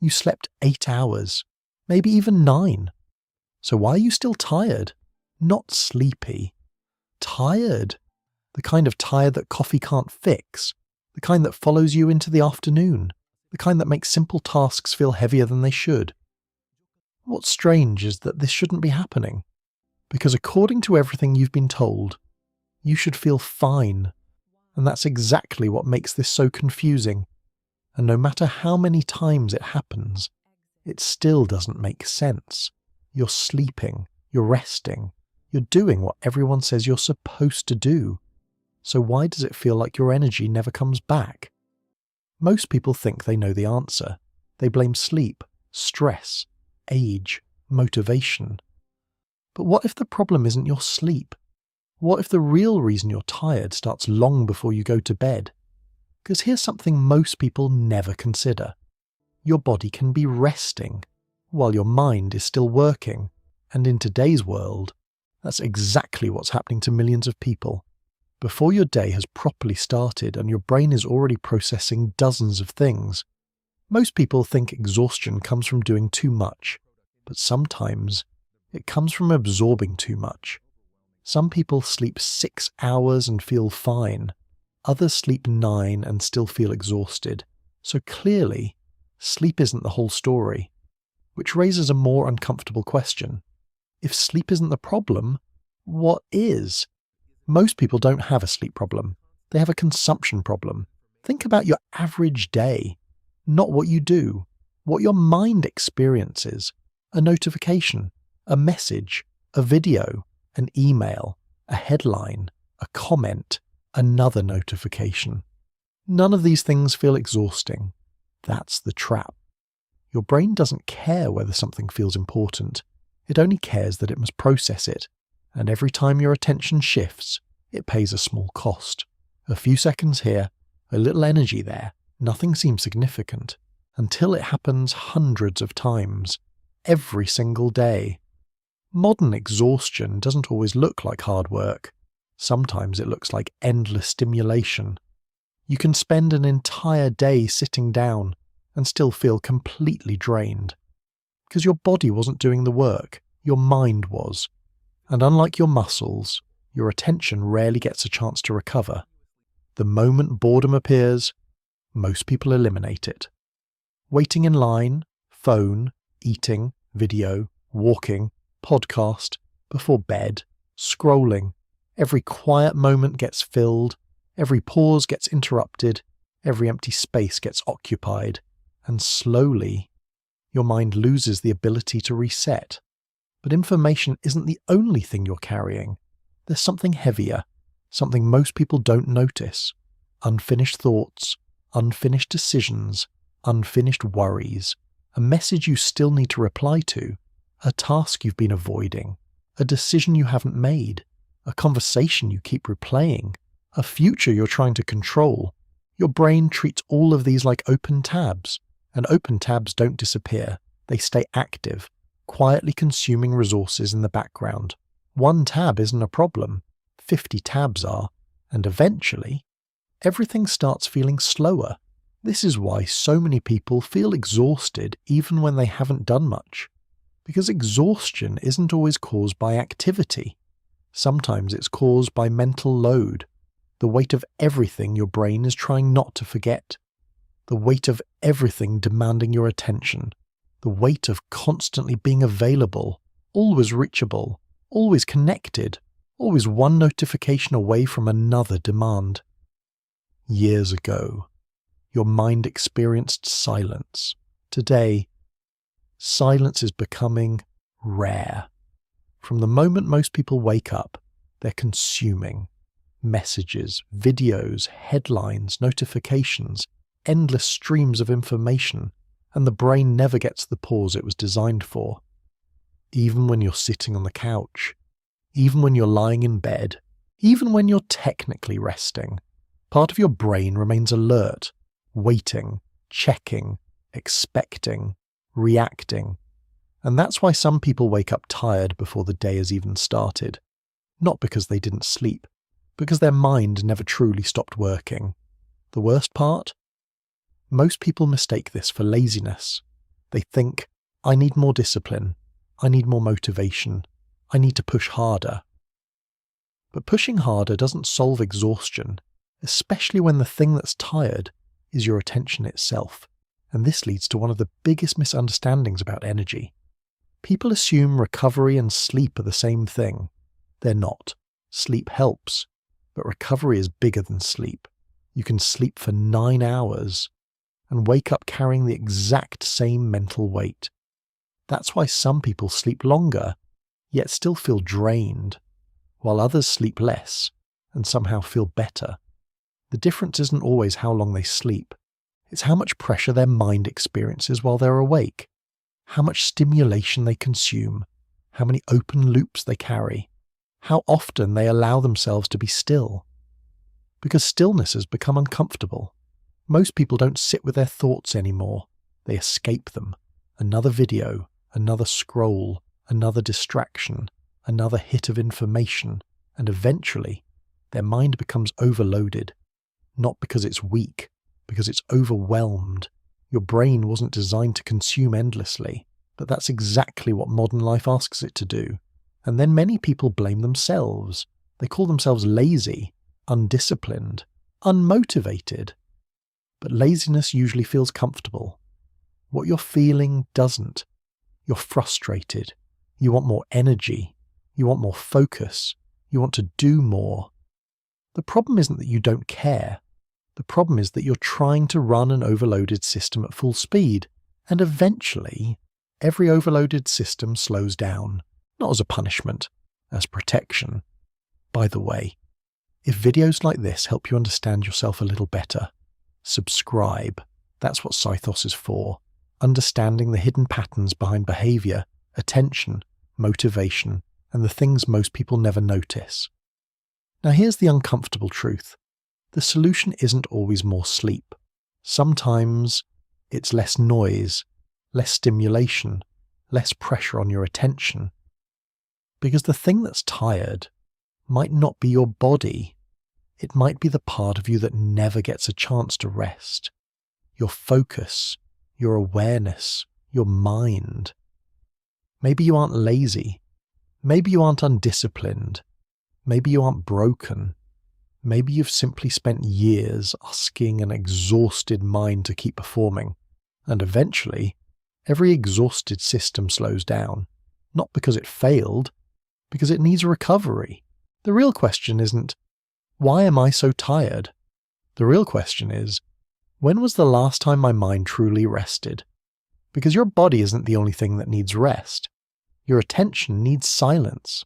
You slept 8 hours, maybe even 9. So why are you still tired? Not sleepy. Tired. The kind of tired that coffee can't fix. The kind that follows you into the afternoon. The kind that makes simple tasks feel heavier than they should. What's strange is that this shouldn't be happening. Because according to everything you've been told, you should feel fine. And that's exactly what makes this so confusing. And no matter how many times it happens, it still doesn't make sense. You're sleeping, you're resting, you're doing what everyone says you're supposed to do. So why does it feel like your energy never comes back? Most people think they know the answer. They blame sleep, stress, age, motivation. But what if the problem isn't your sleep? What if the real reason you're tired starts long before you go to bed? Because here's something most people never consider. Your body can be resting while your mind is still working. And in today's world, that's exactly what's happening to millions of people. Before your day has properly started and your brain is already processing dozens of things. Most people think exhaustion comes from doing too much, but sometimes it comes from absorbing too much. Some people sleep 6 hours and feel fine. Others sleep 9 and still feel exhausted. So clearly, sleep isn't the whole story. Which raises a more uncomfortable question. If sleep isn't the problem, what is? Most people don't have a sleep problem. They have a consumption problem. Think about your average day. Not what you do. What your mind experiences. A notification, a message, a video, an email, a headline, a comment, another notification. None of these things feel exhausting. That's the trap. Your brain doesn't care whether something feels important. It only cares that it must process it. And every time your attention shifts, it pays a small cost. A few seconds here, a little energy there, nothing seems significant. Until it happens hundreds of times, every single day. Modern exhaustion doesn't always look like hard work. Sometimes it looks like endless stimulation. You can spend an entire day sitting down and still feel completely drained. Because your body wasn't doing the work, your mind was. And unlike your muscles, your attention rarely gets a chance to recover. The moment boredom appears, most people eliminate it. Waiting in line, phone, eating, video, walking, podcast, before bed, scrolling. Every quiet moment gets filled, every pause gets interrupted, every empty space gets occupied, and slowly, your mind loses the ability to reset. But information isn't the only thing you're carrying. There's something heavier, something most people don't notice. Unfinished thoughts, unfinished decisions, unfinished worries, a message you still need to reply to, a task you've been avoiding, a decision you haven't made, a conversation you keep replaying, a future you're trying to control. Your brain treats all of these like open tabs, and open tabs don't disappear. They stay active, quietly consuming resources in the background. One tab isn't a problem, 50 tabs are, and eventually, everything starts feeling slower. This is why so many people feel exhausted even when they haven't done much. Because exhaustion isn't always caused by activity. Sometimes it's caused by mental load, the weight of everything your brain is trying not to forget, the weight of everything demanding your attention, the weight of constantly being available, always reachable, always connected, always one notification away from another demand. Years ago, your mind experienced silence. Today, silence is becoming rare. From the moment most people wake up, they're consuming messages, videos, headlines, notifications, endless streams of information, and the brain never gets the pause it was designed for. Even when you're sitting on the couch, even when you're lying in bed, even when you're technically resting, part of your brain remains alert, waiting, checking, expecting, reacting. And that's why some people wake up tired before the day has even started. Not because they didn't sleep, because their mind never truly stopped working. The worst part? Most people mistake this for laziness. They think, I need more discipline, I need more motivation, I need to push harder. But pushing harder doesn't solve exhaustion, especially when the thing that's tired is your attention itself. And this leads to one of the biggest misunderstandings about energy. People assume recovery and sleep are the same thing. They're not. Sleep helps, but recovery is bigger than sleep. You can sleep for 9 hours and wake up carrying the exact same mental weight. That's why some people sleep longer, yet still feel drained, while others sleep less and somehow feel better. The difference isn't always how long they sleep. It's how much pressure their mind experiences while they're awake, how much stimulation they consume, how many open loops they carry, how often they allow themselves to be still. Because stillness has become uncomfortable. Most people don't sit with their thoughts anymore. They escape them. Another video, another scroll, another distraction, another hit of information, and eventually their mind becomes overloaded. Not because it's weak, because it's overwhelmed. Your brain wasn't designed to consume endlessly, but that's exactly what modern life asks it to do. And then many people blame themselves. They call themselves lazy, undisciplined, unmotivated. But laziness usually feels comfortable. What you're feeling doesn't. You're frustrated. You want more energy. You want more focus. You want to do more. The problem isn't that you don't care. The problem is that you're trying to run an overloaded system at full speed, and eventually, every overloaded system slows down, not as a punishment, as protection. By the way, if videos like this help you understand yourself a little better, subscribe. That's what Psythos is for. Understanding the hidden patterns behind behavior, attention, motivation, and the things most people never notice. Now here's the uncomfortable truth. The solution isn't always more sleep. Sometimes it's less noise, less stimulation, less pressure on your attention. Because the thing that's tired might not be your body. It might be the part of you that never gets a chance to rest. Your focus, your awareness, your mind. Maybe you aren't lazy. Maybe you aren't undisciplined. Maybe you aren't broken. Maybe you've simply spent years asking an exhausted mind to keep performing. And eventually, every exhausted system slows down. Not because it failed, because it needs recovery. The real question isn't, why am I so tired? The real question is, when was the last time my mind truly rested? Because your body isn't the only thing that needs rest. Your attention needs silence.